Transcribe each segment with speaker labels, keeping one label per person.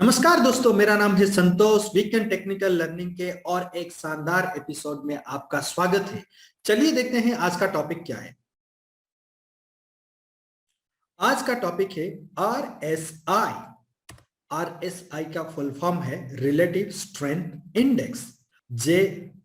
Speaker 1: नमस्कार दोस्तों, मेरा नाम है संतोष। वीकेंड टेक्निकल लर्निंग के और एक शानदार एपिसोड में आपका स्वागत है। चलिए देखते हैं आज का टॉपिक क्या है। आज का टॉपिक है आरएसआई। आरएसआई का फुल फॉर्म है रिलेटिव स्ट्रेंथ इंडेक्स। जे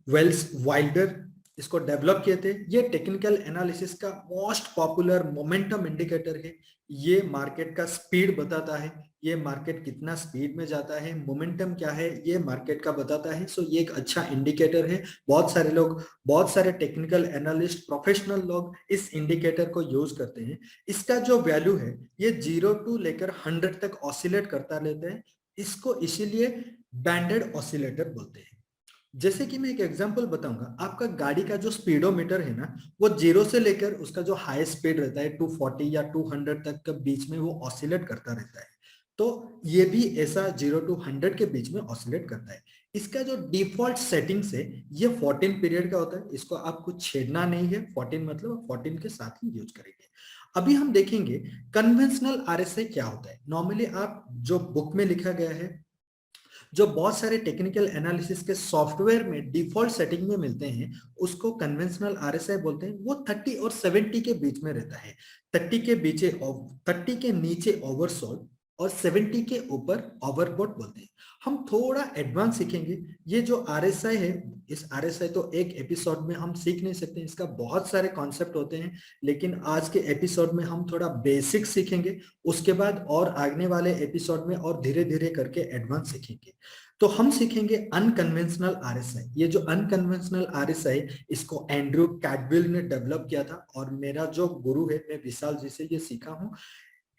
Speaker 1: वेल्स वाइल्डर इसको डेवलप किए थे। ये टेक्निकल एनालिसिस का मोस्ट पॉपुलर मोमेंटम इंडिकेटर है। ये मार्केट का स्पीड बताता है, ये मार्केट कितना स्पीड में जाता है, मोमेंटम क्या है ये मार्केट का बताता है। सो ये एक अच्छा इंडिकेटर है। बहुत सारे टेक्निकल एनालिस्ट, प्रोफेशनल लोग इस इंडिकेटर को यूज करते हैं। इसका जो वैल्यू है ये 0 टू लेकर 100 तक ऑसिलेट करता रहता है। इसको इसीलिए बैंडेड ऑसिलेटर बोलते हैं। जैसे कि मैं एक एग्जांपल बताऊंगा, आपका गाड़ी का जो स्पीडोमीटर है ना, वो 0 से लेकर उसका जो हाई स्पीड रहता है 240 या 200 तक के बीच में वो ऑसिलेट करता रहता है। तो ये भी ऐसा 0 टू 100 के बीच में ऑसिलेट करता है। इसका जो डिफॉल्ट सेटिंग्स है ये 14 पीरियड का होता है। इसको आपको छेड़ना नहीं है। 14 मतलब 14 के साथ ही यूज करेंगे। अभी हम देखेंगे कन्वेंशनल आरएसआई क्या होता है। नॉर्मली आप जो बुक में लिखा गया है, जो बहुत सारे टेक्निकल एनालिसिस के सॉफ्टवेयर में डिफॉल्ट सेटिंग में मिलते हैं, उसको कन्वेंशनल आरएसआई बोलते हैं। वो 30 और 70 के बीच में रहता है। 30 के नीचे ओवरसोल्ड और 70 के ऊपर ओवरबॉट बोलते हैं। हम थोड़ा एडवांस सीखेंगे। ये जो आरएसआई है, इस आरएसआई तो एक एपिसोड में हम सीख नहीं सकते, इसका बहुत सारे कॉन्सेप्ट होते हैं। लेकिन आज के एपिसोड में हम थोड़ा बेसिक सीखेंगे। उसके बाद और आगने वाले एपिसोड में और धीरे धीरे करके एडवांस सीखेंगे। तो हम सीखेंगे अनकन्वेंशनल आरएसआई। ये जो अनकन्वेंशनल आरएसआई, इसको एंड्रयू कैडविल ने डेवलप किया था और मेरा जो गुरु है, मैं विशाल जी से ये सीखा हूँ।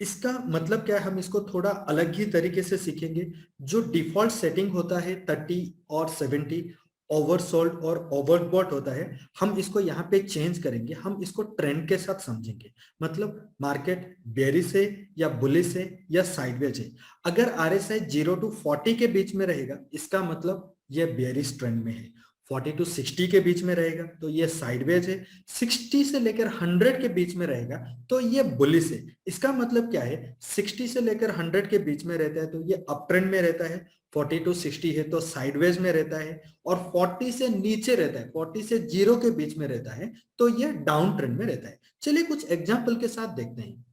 Speaker 1: इसका मतलब क्या है, हम इसको थोड़ा अलग ही तरीके से सीखेंगे। जो डिफॉल्ट सेटिंग होता है 30 और 70, ओवरसोल्ड और ओवरबॉट होता है, हम इसको यहाँ पे चेंज करेंगे। हम इसको ट्रेंड के साथ समझेंगे। मतलब मार्केट बेरिश है या बुलिश है या साइडवेज है। अगर आरएसआई 0 टू 40 के बीच में रहेगा, इसका मतलब ये बेरिश ट्रेंड में है। 40 टू 60 के बीच में रहेगा तो ये साइडवेज है। 60 से लेकर 100 के बीच में रहेगा तो ये बुलिश है। इसका मतलब क्या है, 60 से लेकर 100 के बीच में रहता है तो ये अप ट्रेंड में रहता है। 40 टू 60 है तो साइडवेज में रहता है। और 40 से नीचे रहता है, 40 से 0 के बीच में रहता है तो ये डाउन ट्रेंड में रहता है। चलिए कुछ एग्जाम्पल के साथ देखते हैं।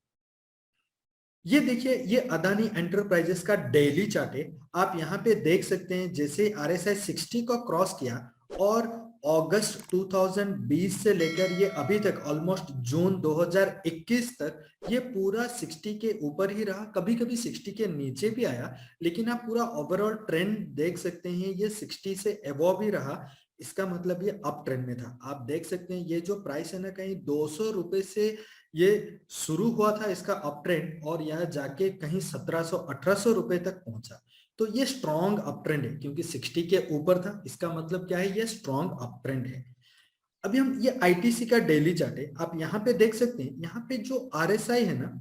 Speaker 1: ये देखिए, ये अदानी एंटरप्राइजेस का डेली चार्ट है। आप यहाँ पे देख सकते हैं, जैसे आरएसआई 60 को क्रॉस किया और अगस्त 2020 से लेकर ये अभी तक ऑलमोस्ट जून 2021 तक ये पूरा 60 के ऊपर ही रहा। कभी कभी 60 के नीचे भी आया, लेकिन आप पूरा ओवरऑल ट्रेंड देख सकते हैं, ये 60 से अबव ही रहा। इसका मतलब ये अप ट्रेंड में था। आप देख सकते हैं ये जो प्राइस है ना, कहीं 200 रुपए से ये शुरू हुआ था इसका अप ट्रेंड और यह जाके कहीं 1700-1800 रुपए तक पहुंचा। तो ये स्ट्रॉन्ग अप ट्रेंड है, क्योंकि 60 के ऊपर था। इसका मतलब क्या है, ये स्ट्रॉन्ग अप ट्रेंड है। अभी हम ये आईटीसी का डेली चार्ट है, आप यहाँ पे देख सकते हैं। यहाँ पे जो आरएसआई है ना,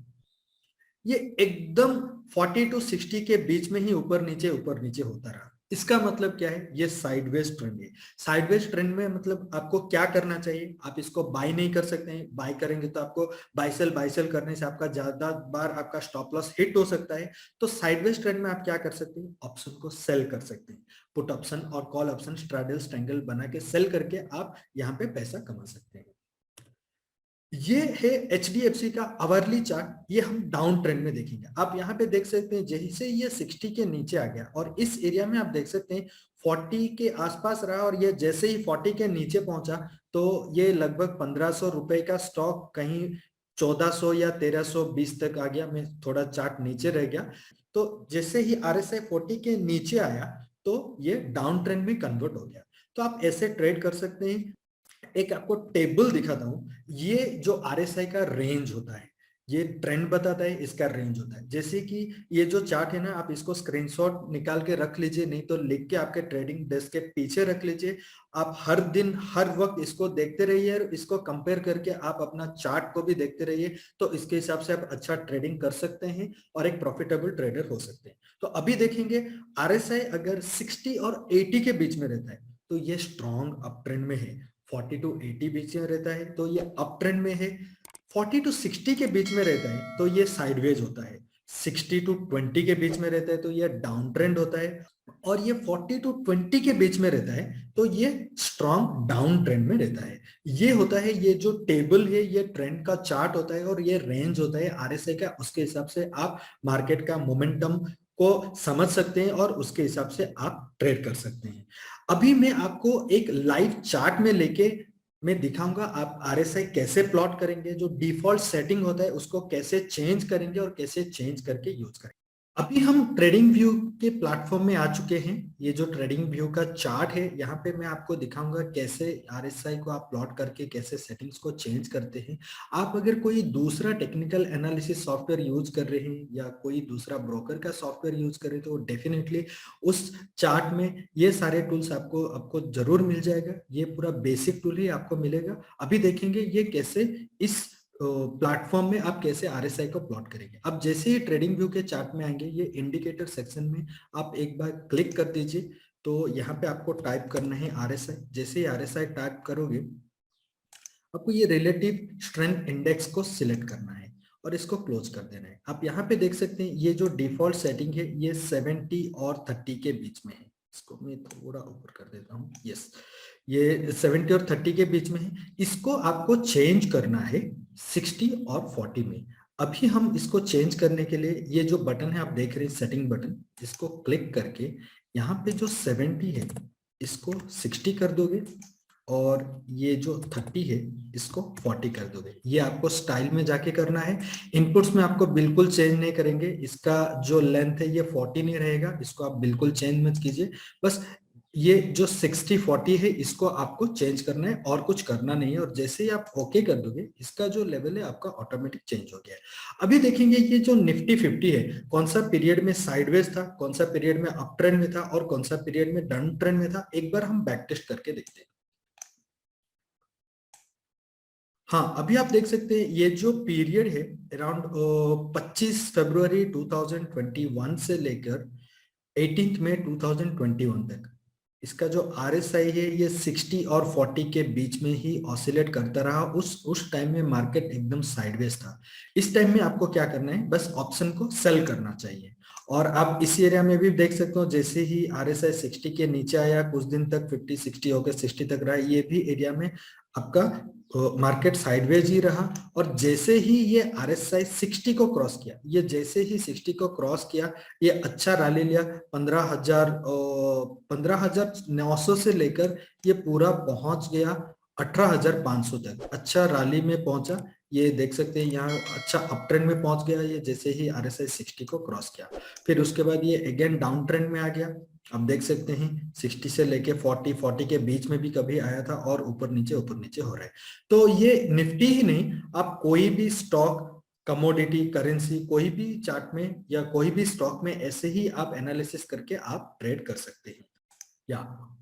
Speaker 1: ये एकदम 40 टू 60 के बीच में ही ऊपर नीचे होता रहा। इसका मतलब क्या है, ये साइडवेज ट्रेंड है। साइडवेज ट्रेंड में मतलब आपको क्या करना चाहिए, आप इसको बाय नहीं कर सकते हैं। बाय करेंगे तो आपको बाय सेल करने से आपका ज्यादा बार आपका स्टॉप लॉस हिट हो सकता है। तो साइडवेज ट्रेंड में आप क्या कर सकते हैं, ऑप्शन को सेल कर सकते हैं। पुट ऑप्शन और कॉल ऑप्शन स्ट्रैडल स्ट्रैंगल बना के सेल करके आप यहाँ पे पैसा कमा सकते हैं। ये है एचडीएफसी का आवरली चार्ट। ये हम डाउन ट्रेंड में देखेंगे। आप यहाँ पे देख सकते हैं, जैसे ये 60 के नीचे आ गया और इस एरिया में आप देख सकते हैं 40 के आसपास रहा, और ये जैसे ही 40 के नीचे पहुंचा तो ये लगभग 1500 रुपए का स्टॉक कहीं 1400 या 1320 तक आ गया। मैं थोड़ा चार्ट नीचे रह गया। तो जैसे ही आरएसआई 40 के नीचे आया तो ये डाउन ट्रेंड में कन्वर्ट हो गया। तो आप ऐसे ट्रेड कर सकते हैं। एक आपको टेबल दिखाता हूं। ये जो आरएसआई का रेंज होता है, ये ट्रेंड बताता है, इसका रेंज होता है। जैसे कि ये जो चार्ट है ना, आप इसको स्क्रीनशॉट निकाल के रख लीजिए, नहीं तो लिख के आपके ट्रेडिंग डेस्क के पीछे रख लीजिए। आप हर दिन हर वक्त इसको देखते रहिए और इसको कंपेयर करके आप अपना चार्ट को भी देखते रहिए। तो इसके हिसाब से आप अच्छा ट्रेडिंग कर सकते हैं और एक प्रॉफिटेबल ट्रेडर हो सकते हैं। तो अभी देखेंगे, आरएसआई अगर 60 और 80 के बीच में रहता है तो ये स्ट्रॉन्ग अप ट्रेंड में है। 40 टू 80 बीच में रहता है तो ये अप ट्रेंड में है। 40 टू 60 के बीच में रहता है तो ये साइडवेज होता है। 60 to 20 के बीच में रहता है तो ये डाउन ट्रेंड होता है, और ये 40 to 20 के बीच में रहता है तो ये स्ट्रॉन्ग डाउन ट्रेंड में रहता है। ये होता है, ये जो टेबल है ये ट्रेंड का चार्ट होता है, और ये रेंज होता है आरएसआई का। उसके हिसाब से आप मार्केट का मोमेंटम को समझ सकते हैं और उसके हिसाब से आप ट्रेड कर सकते हैं। अभी मैं आपको एक लाइव चार्ट में लेके मैं दिखाऊंगा आप आरएसआई कैसे प्लॉट करेंगे, जो डिफॉल्ट सेटिंग होता है उसको कैसे चेंज करेंगे और कैसे चेंज करके यूज करेंगे। अभी हम ट्रेडिंग व्यू के प्लेटफॉर्म में आ चुके हैं। ये जो ट्रेडिंग व्यू का चार्ट है, यहाँ पे मैं आपको दिखाऊंगा कैसे आरएसआई को आप प्लॉट करके कैसे सेटिंग्स को चेंज करते हैं। आप अगर कोई दूसरा टेक्निकल एनालिसिस सॉफ्टवेयर यूज कर रहे हैं या कोई दूसरा ब्रोकर का सॉफ्टवेयर यूज कर रहे हैं तो डेफिनेटली उस चार्ट में ये सारे टूल्स आपको जरूर मिल जाएगा। ये पूरा बेसिक टूल ही आपको मिलेगा। अभी देखेंगे ये कैसे इस प्लेटफॉर्म में आप कैसे आरएसआई को प्लॉट करेंगे। अब जैसे ही ट्रेडिंग व्यू के चार्ट में आएंगे, ये इंडिकेटर सेक्शन में आप एक बार क्लिक कर दीजिए। तो यहाँ पे आपको टाइप करना है आरएसआई। जैसे ही आरएसआई टाइप करोगे, आपको ये रिलेटिव स्ट्रेंथ इंडेक्स को सिलेक्ट करना है और इसको क्लोज कर देना है। आप यहाँ पे देख सकते हैं ये जो डिफॉल्ट सेटिंग है ये 70 और 30 के बीच में है। इसको मैं थोड़ा ऊपर कर देता हूँ। यस, ये 70 और 30 के बीच में है। इसको आपको चेंज करना है 60 और 40 में। अभी हम इसको चेंज करने के लिए ये जो बटन है आप देख रहे हैं सेटिंग बटन, इसको क्लिक करके यहाँ पे जो 70 है इसको 60 कर दोगे और ये जो 30 है इसको 40 कर दोगे। ये आपको स्टाइल में जाके करना है। इनपुट्स में आपको बिल्कुल चेंज नहीं करेंगे। इसका जो लेंथ है ये 40 नहीं रहेगा, इसको आप बिल्कुल चेंज मत कीजिए। बस ये जो 60-40 है इसको आपको चेंज करना है और कुछ करना नहीं है। और जैसे ही आप ओके कर दोगे, इसका जो लेवल है आपका ऑटोमेटिक चेंज हो गया है। अभी देखेंगे ये जो निफ्टी 50 है, कौन सा पीरियड में साइडवेज था, कौन सा पीरियड में अप ट्रेंड में था और कौन सा पीरियड में डाउन ट्रेंड में था। एक बार हम बैक टेस्ट करके देखते हैं। हाँ, अभी आप देख सकते हैं ये जो पीरियड है अराउंड 25 फरवरी 2021 से लेकर 18 मई 2021 तक, इसका जो आरएसआई है ये 60 और 40 के बीच में ही ऑसिलेट करता रहा। उस टाइम में मार्केट एकदम साइडवेज था। इस टाइम में आपको क्या करना है, बस ऑप्शन को सेल करना चाहिए। और आप इसी एरिया में भी देख सकते हो, जैसे ही आरएसआई 60 के नीचे आया, कुछ दिन तक 50-60 होकर 60 तक रहा, ये भी एरिया में आपका मार्केट साइडवेज ही रहा। और जैसे ही ये आरएसआई 60 को क्रॉस किया, ये जैसे ही 60 को क्रॉस किया, ये अच्छा रैली लिया 15,900 से लेकर ये पूरा पहुंच गया 18,500 तक। अच्छा रैली में पहुंचा, ये देख सकते हैं यहाँ अच्छा अप ट्रेंड में पहुंच गया ये जैसे ही आरएसआई 60 को क्रॉस किया। फिर उसके बाद ये अगेन डाउन ट्रेंड में आ गया। अब देख सकते हैं 60 से लेके 40 के बीच में भी कभी आया था और ऊपर नीचे हो रहा है। तो ये निफ्टी ही नहीं, आप कोई भी स्टॉक, कमोडिटी, करेंसी, कोई भी चार्ट में या कोई भी स्टॉक में ऐसे ही आप एनालिसिस करके आप ट्रेड कर सकते हैं। या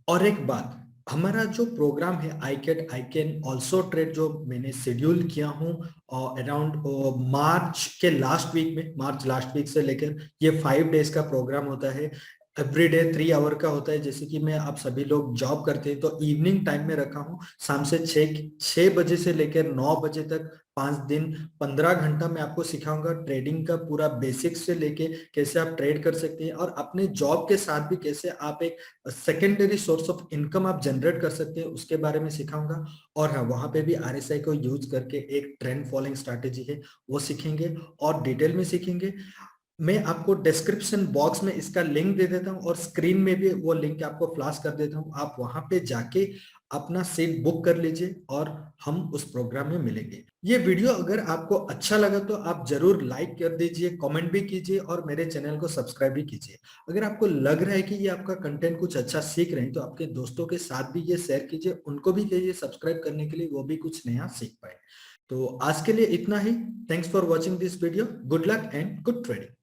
Speaker 1: और एक बात, हमारा जो प्रोग्राम है आई कैन ऑल्सो ट्रेड, जो मैंने शेड्यूल किया हूँ अराउंड मार्च के लास्ट वीक में, मार्च लास्ट वीक से लेकर ये 5 डेज का प्रोग्राम होता है। एवरीडे 3 आवर का होता है। जैसे कि मैं, आप सभी लोग जॉब करते हैं तो इवनिंग टाइम में रखा हूँ, शाम से 6 बजे से लेकर 9 बजे तक 5 दिन 15 घंटा मैं आपको सिखाऊंगा ट्रेडिंग का पूरा बेसिक से लेके कैसे आप ट्रेड कर सकते हैं और अपने जॉब के साथ भी कैसे आप एक सेकेंडरी सोर्स ऑफ इनकम आप जनरेट कर सकते हैं, उसके बारे में सिखाऊंगा। और हाँ, वहां पे भी आरएसआई को यूज करके एक ट्रेंड फॉलोइंग स्ट्रैटेजी है वो सीखेंगे और डिटेल में सीखेंगे। मैं आपको डिस्क्रिप्शन बॉक्स में इसका लिंक दे देता हूं और स्क्रीन में भी वो लिंक आपको फ्लैश कर देता हूं। आप वहां पे जाके अपना सीट बुक कर लीजिए और हम उस प्रोग्राम में मिलेंगे। ये वीडियो अगर आपको अच्छा लगा तो आप जरूर लाइक कर दीजिए, कमेंट भी कीजिए और मेरे चैनल को सब्सक्राइब भी कीजिए। अगर आपको लग रहा है कि ये आपका कंटेंट कुछ अच्छा सीख रहे हैं तो आपके दोस्तों के साथ भी ये शेयर कीजिए, उनको भी कहिए सब्सक्राइब करने के लिए, वो भी कुछ नया सीख पाए। तो आज के लिए इतना ही। Thanks for watching this video. Good luck and good trading.